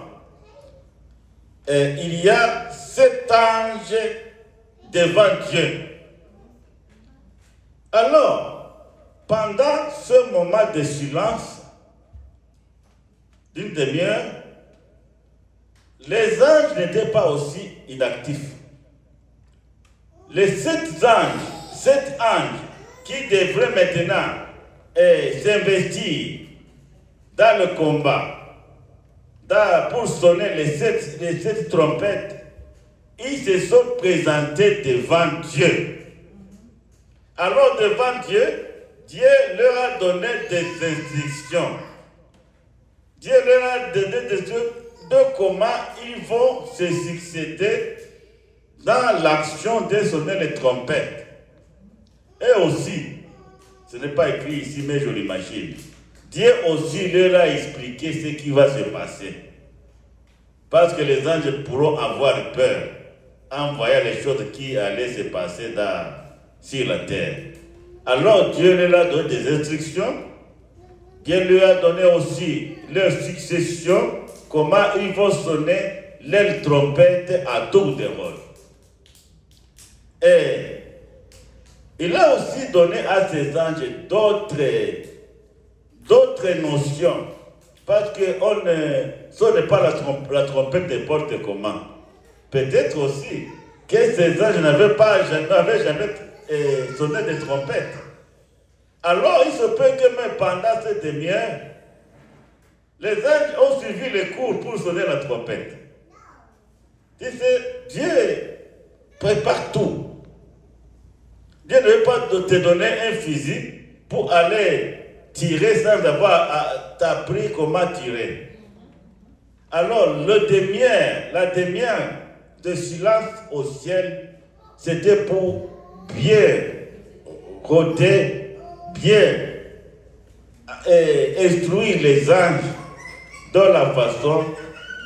il y a 7 anges devant Dieu. Alors, pendant ce moment de silence, d'une demi-heure, les anges n'étaient pas aussi inactifs. Les 7 anges qui devraient maintenant s'investir dans le combat, pour sonner les sept trompettes, ils se sont présentés devant Dieu. Alors devant Dieu, Dieu leur a donné des instructions. Dieu leur a donné des instructions de comment ils vont se succéder dans l'action de sonner les trompettes. Et aussi, ce n'est pas écrit ici, mais je l'imagine, Dieu aussi leur a expliqué ce qui va se passer. Parce que les anges pourront avoir peur en voyant les choses qui allaient se passer sur la terre. Alors Dieu leur a donné des instructions. Dieu leur a donné aussi leur succession, comment ils vont sonner les trompettes à tour de rôle. Et il a aussi donné à ces anges d'autres notions. Parce qu'on ne sonne pas la trompette n'importe comment. Peut-être aussi que ces anges n'avaient jamais sonné des trompettes. Alors il se peut que même pendant cette demi-heure, les anges ont suivi les cours pour sonner la trompette. Tu sais, Dieu prépare tout. Dieu ne veut pas te donner un fusil pour aller tirer sans avoir appris comment tirer. Alors, la demi-heure de silence au ciel, c'était pour bien rôder, bien instruire les anges dans la façon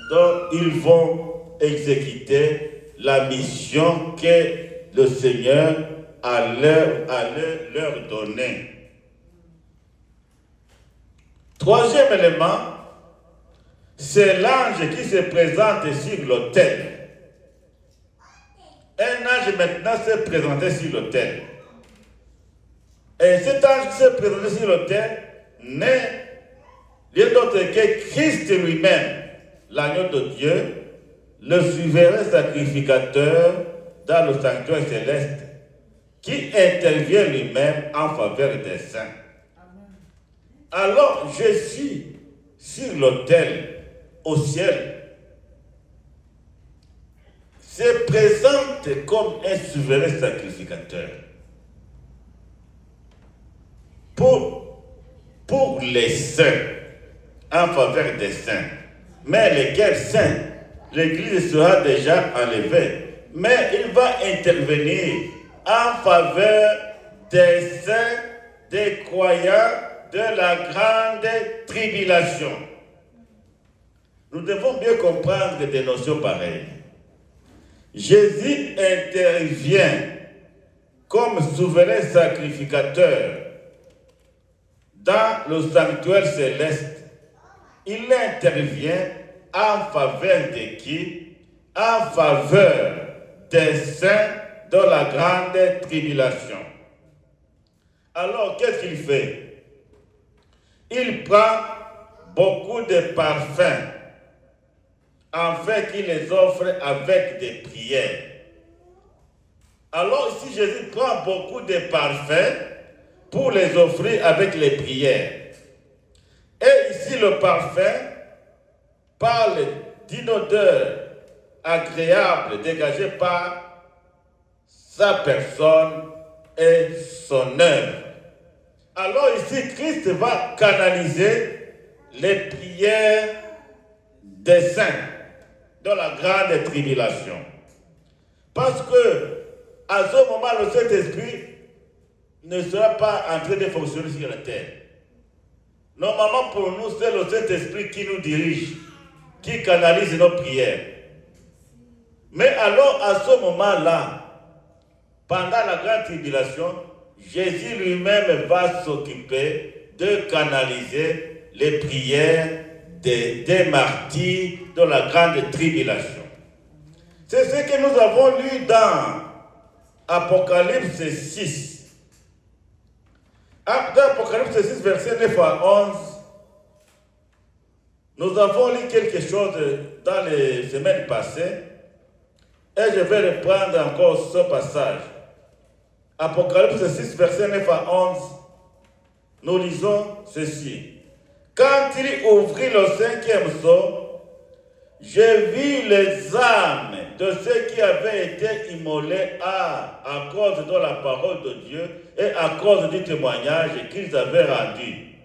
dont ils vont exécuter la mission que le Seigneur allait leur donner. Troisième élément, c'est l'ange qui se présente sur l'autel. Un ange maintenant s'est présenté sur l'autel. Et cet ange qui s'est présenté sur l'autel n'est rien d'autre que Christ lui-même, l'agneau de Dieu, le souverain sacrificateur dans le sanctuaire céleste, qui intervient lui-même en faveur des saints. Alors Jésus, sur l'autel, au ciel, se présente comme un souverain sacrificateur. Pour les saints, en faveur des saints. Mais lesquels saints? L'Église sera déjà enlevée. Mais il va intervenir en faveur des saints, des croyants de la grande tribulation. Nous devons bien comprendre des notions pareilles. Jésus intervient comme souverain sacrificateur dans le sanctuaire céleste. Il intervient en faveur de qui? En faveur des saints dans la grande tribulation. Alors, qu'est-ce qu'il fait? Il prend beaucoup de parfums afin qu'il les offre avec des prières. Alors, ici, Jésus prend beaucoup de parfums pour les offrir avec les prières. Et ici, le parfum parle d'une odeur agréable dégagée par sa personne et son œuvre. Alors ici, Christ va canaliser les prières des saints dans la grande tribulation. Parce que à ce moment, le Saint-Esprit ne sera pas en train de fonctionner sur la terre. Normalement, pour nous, c'est le Saint-Esprit qui nous dirige, qui canalise nos prières. Mais alors, à ce moment-là, pendant la grande tribulation, Jésus lui-même va s'occuper de canaliser les prières des martyrs de la grande tribulation. C'est ce que nous avons lu dans Apocalypse 6. Dans Apocalypse 6, verset 9 à 11, nous avons lu quelque chose dans les semaines passées et je vais reprendre encore ce passage. Apocalypse 6, verset 9 à 11, nous lisons ceci. Quand il ouvrit le 5e sceau, j'ai vu les âmes de ceux qui avaient été immolés à cause de la parole de Dieu et à cause du témoignage qu'ils avaient rendu.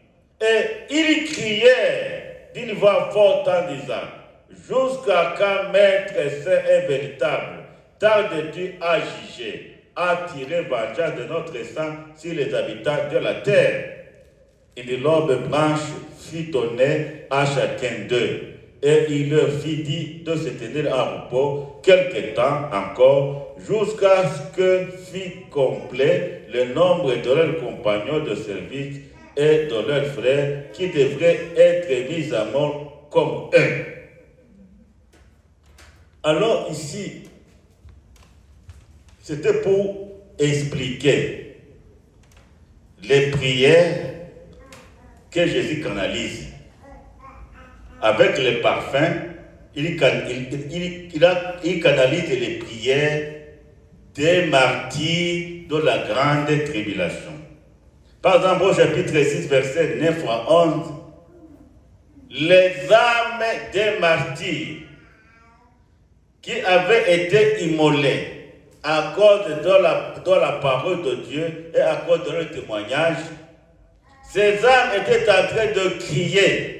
Et ils criaient d'une voix forte en disant, jusqu'à quand Maître saint et véritable, tardes-tu à juger, à tirer vengeance de notre sang sur les habitants de la terre? Et de l'aube blanche fit donner à chacun d'eux. Et il leur fit dire de se tenir en repos quelque temps encore, jusqu'à ce que fût complet le nombre de leurs compagnons de service et de leurs frères qui devraient être mis à mort comme eux. Alors ici, c'était pour expliquer les prières que Jésus canalise. Avec les parfums, il canalise les prières des martyrs de la grande tribulation. Par exemple, au chapitre 6, verset 9 à 11, les âmes des martyrs qui avaient été immolés à cause de la parole de Dieu et à cause de leur témoignage, ces âmes étaient en train de crier.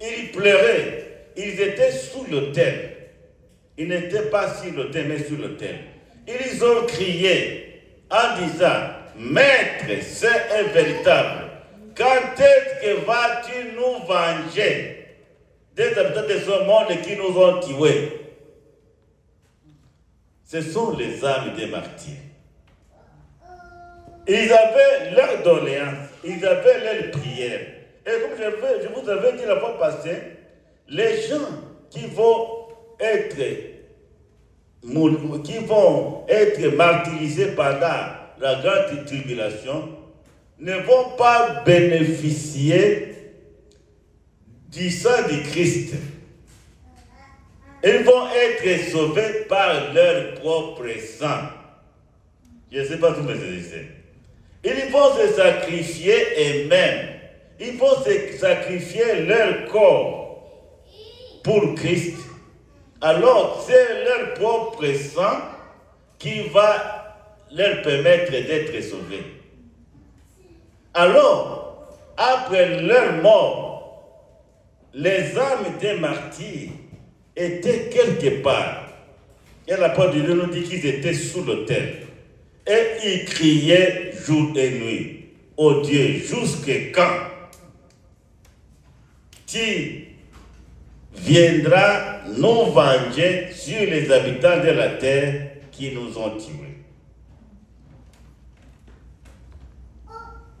Ils pleuraient. Ils étaient sous l'autel. Ils n'étaient pas sur l'autel, mais sous l'autel. Ils ont crié en disant, Maître saint et véritable, quand est-ce que vas-tu nous venger des habitants de ce monde qui nous ont tués? Ce sont les âmes des martyrs. Ils avaient leur doléance, ils avaient leur prière. Et comme je vous avais dit la fois passée, les gens qui vont être martyrisés pendant la grande tribulation ne vont pas bénéficier du sang du Christ. Ils vont être sauvés par leur propre sang. Je ne sais pas tout me dire. Ils vont se sacrifier eux-mêmes. Ils vont se sacrifier leur corps pour Christ. Alors, c'est leur propre sang qui va leur permettre d'être sauvés. Alors, après leur mort, les âmes des martyrs étaient quelque part. Et la parole de Dieu nous dit qu'ils étaient sous l'autel. Et ils criaient jour et nuit. Oh Dieu, jusqu'à quand tu viendras nous venger sur les habitants de la terre qui nous ont tués?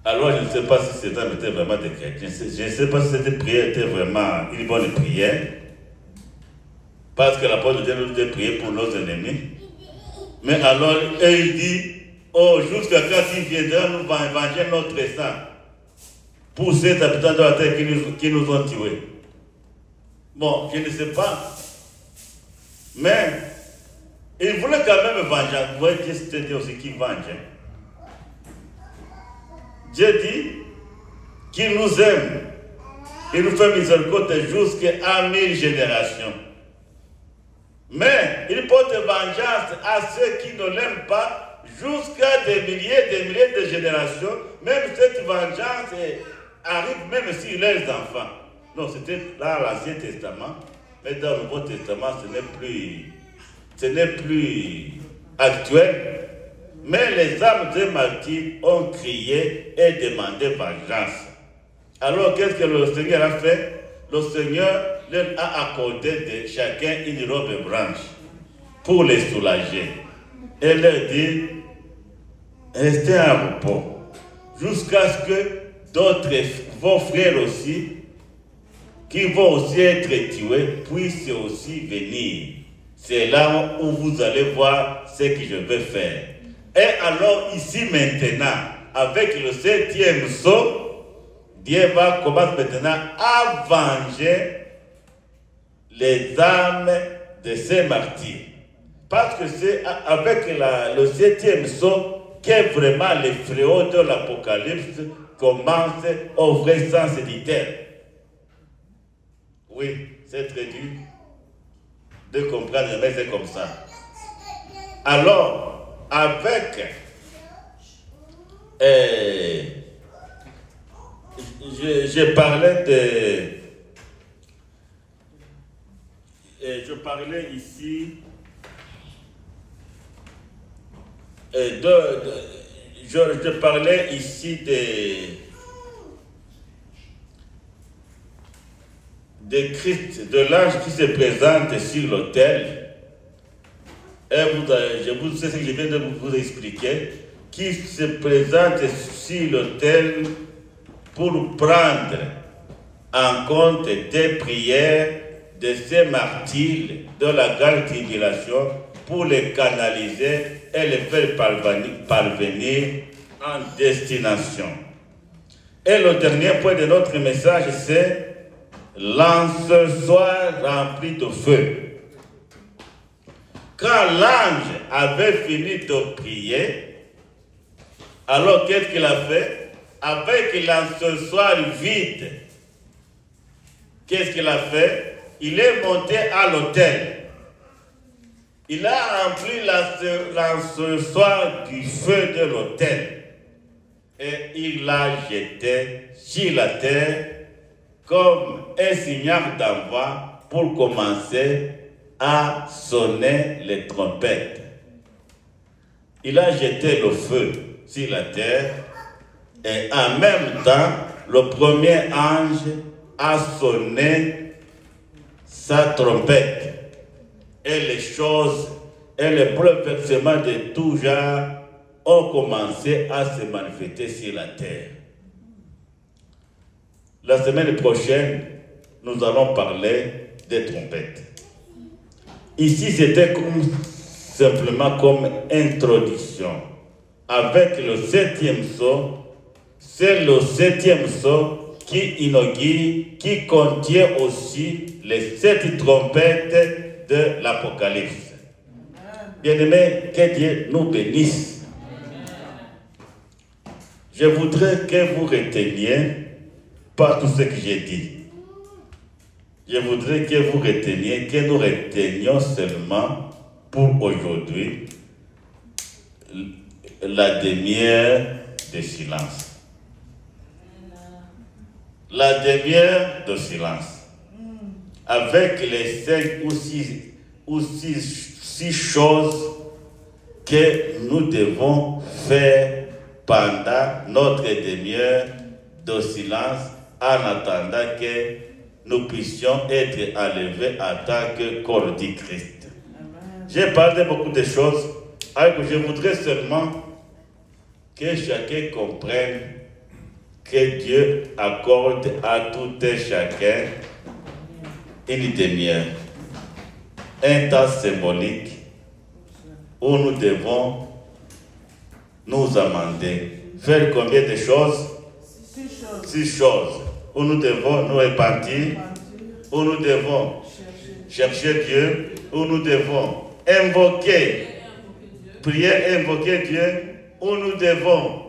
Alors, je ne sais pas si ces hommes étaient vraiment des chrétiens. Je ne sais pas si cette prière était vraiment une bonne prière. Parce que la parole de Dieu nous dit de prier pour nos ennemis. Mais alors, il dit, oh, jusqu'à quand il viendra nous venger notre sang pour ces habitants de la terre qui nous ont tués. Bon, je ne sais pas. Mais, il voulait quand même venger. Vous voyez, Dieu aussi qui venge. Dieu dit qu'il nous aime. Il nous fait miséricorde jusqu'à 1000 générations. Mais il porte vengeance à ceux qui ne l'aiment pas jusqu'à des milliers de générations. Même cette vengeance arrive même sur leurs enfants. Non, c'était dans l'Ancien Testament. Mais dans le Nouveau Testament, ce n'est plus actuel. Mais les âmes des martyrs ont crié et demandé vengeance. Alors, qu'est-ce que le Seigneur a fait? Le Seigneur leur a accordé de chacun une robe blanche pour les soulager. Et leur dit, restez en repos, jusqu'à ce que d'autres, vos frères aussi, qui vont aussi être tués, puissent aussi venir. C'est là où vous allez voir ce que je vais faire. Et alors, ici maintenant, avec le 7e psaume, Dieu va commencer maintenant à venger les âmes de ces martyrs. Parce que c'est avec le 7e psaume que vraiment les fléaux de l'Apocalypse commencent au vrai sens du terme. Oui, c'est très dur de comprendre, mais c'est comme ça. Alors, avec je parlais ici je parlais ici de Christ, de l'ange qui se présente sur l'autel. Et c'est ce que je viens de vous expliquer, qui se présente sur l'autel pour prendre en compte des prières de ces martyrs de la grande tribulation, pour les canaliser et les faire parvenir en destination. Et le dernier point de notre message, c'est l'encensoir rempli de feu. Quand l'ange avait fini de prier, alors qu'est-ce qu'il a fait? Avec l'encensoir vide, qu'est-ce qu'il a fait? Il est monté à l'autel. Il a rempli l'encensoir du feu de l'autel et il l'a jeté sur la terre comme un signal d'envoi pour commencer à sonner les trompettes. Il a jeté le feu sur la terre et en même temps, le premier ange a sonné sa trompette. Et les choses et les bouleversements de tout genre ont commencé à se manifester sur la terre. La semaine prochaine, nous allons parler des trompettes. Ici, c'était simplement comme introduction. Avec le 7e psaume, c'est le 7e psaume qui inaugure, qui contient aussi les 7 trompettes de l'Apocalypse. Bien-aimés, que Dieu nous bénisse. Je voudrais que vous reteniez pas tout ce que j'ai dit. Je voudrais que vous reteniez, que nous retenions seulement pour aujourd'hui la demi-heure de silence. La demi-heure de silence. Avec les 5 ou 6 choses que nous devons faire pendant notre demi-heure de silence en attendant que nous puissions être enlevés en tant que corps du Christ. J'ai parlé de beaucoup de choses, alors je voudrais seulement que chacun comprenne que Dieu accorde à tout un chacun une demi-heure, un temps symbolique où nous devons nous amender. Faire combien de choses? 6 choses. Où nous devons nous repentir, où nous devons chercher Dieu, où nous devons invoquer, prier, invoquer Dieu, où nous devons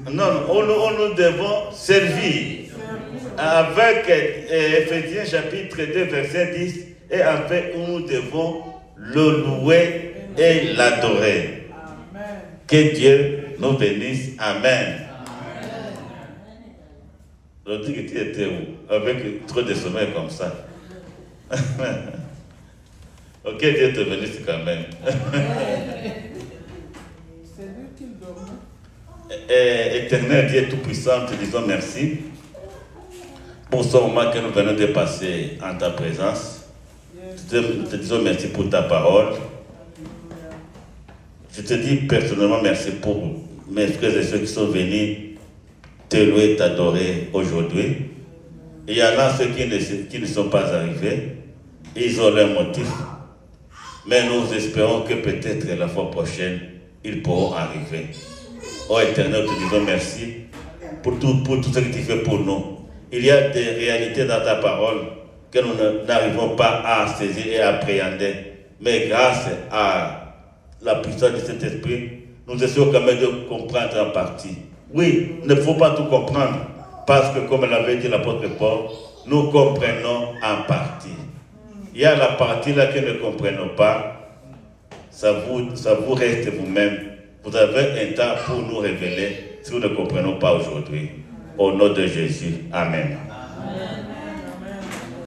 où nous devons servir. Avec Éphésiens chapitre 2 verset 10, et enfin où nous devons le louer et l'adorer. Que Dieu nous bénisse. Amen. L'autre qui était où? Avec trop de sommeil comme ça. Ok, Dieu te bénisse quand même. C'est lui qui dormait. Éternel Dieu Tout-Puissant, te disons merci pour ce moment que nous venons de passer en ta présence. Te disons merci pour ta parole. Je te dis personnellement merci pour mes frères et ceux qui sont venus te louer, t'adorer aujourd'hui. Il y en a ceux qui ne sont pas arrivés. Ils ont leur motif. Mais nous espérons que peut-être la fois prochaine, ils pourront arriver. Oh Éternel, te disons merci pour tout ce que tu fais pour nous. Il y a des réalités dans ta parole que nous n'arrivons pas à saisir et à appréhender. Mais grâce à la puissance de cet esprit, nous essayons quand même de comprendre en partie. Oui, il ne faut pas tout comprendre, parce que comme l'avait dit l'apôtre Paul, nous comprenons en partie. Il y a la partie là que nous ne comprenons pas, ça vous reste vous-même. Vous avez un temps pour nous révéler si nous ne comprenons pas aujourd'hui. Au nom de Jésus. Amen. Amen.